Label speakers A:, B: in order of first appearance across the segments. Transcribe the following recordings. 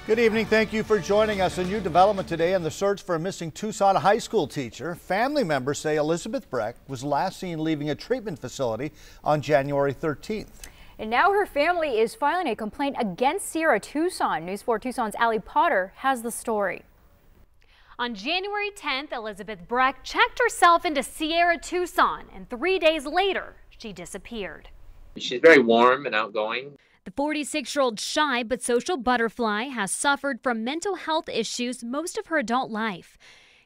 A: Good evening. Thank you for joining us. A new development today in the search for a missing Tucson high school teacher. Family members say Elizabeth Breck was last seen leaving a treatment facility on January 13th.
B: And now her family is filing a complaint against Sierra Tucson. News 4 Tucson's Allie Potter has the story.
C: On January 10th, Elizabeth Breck checked herself into Sierra Tucson, and 3 days later, she disappeared.
D: She's very warm and outgoing.
C: The 46-year-old shy but social butterfly has suffered from mental health issues most of her adult life.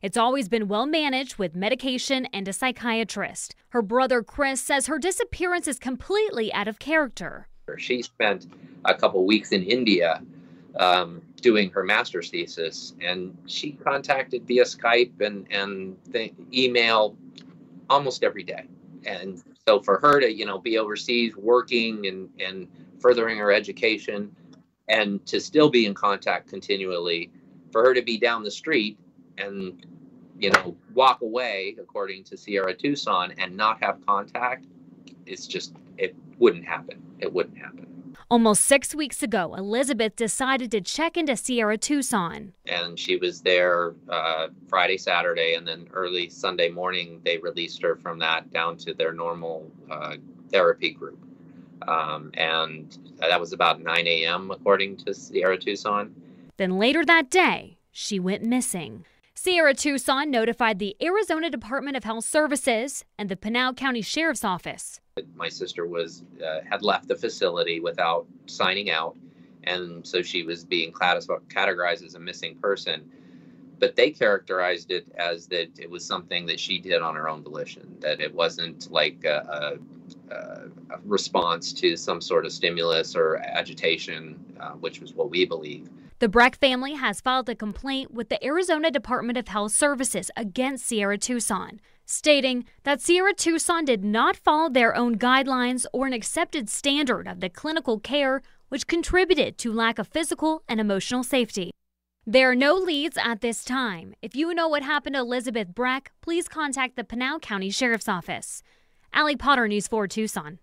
C: It's always been well managed with medication and a psychiatrist. Her brother Chris says her disappearance is completely out of character.
D: She spent a couple weeks in India doing her master's thesis, and she contacted via Skype and email almost every day. And so for her to, be overseas working and furthering her education and to still be in contact continually, for her to be down the street and, walk away, according to Sierra Tucson, and not have contact, it wouldn't happen. It wouldn't happen.
C: Almost 6 weeks ago, Elizabeth decided to check into Sierra Tucson.
D: And she was there Friday, Saturday, and then early Sunday morning, they released her from that down to their normal therapy group. And that was about 9 a.m., according to Sierra Tucson.
C: Then later that day, she went missing. Sierra Tucson notified the Arizona Department of Health Services and the Pinal County Sheriff's Office.
D: My sister had left the facility without signing out, and so she was being categorized as a missing person. But they characterized it as that it was something that she did on her own volition, that it wasn't like a response to some sort of stimulus or agitation, which was what we believe.
C: The Breck family has filed a complaint with the Arizona Department of Health Services against Sierra Tucson, stating that Sierra Tucson did not follow their own guidelines or an accepted standard of the clinical care, which contributed to lack of physical and emotional safety. There are no leads at this time. If you know what happened to Elizabeth Breck, please contact the Pinal County Sheriff's Office. Allie Potter, News 4 Tucson.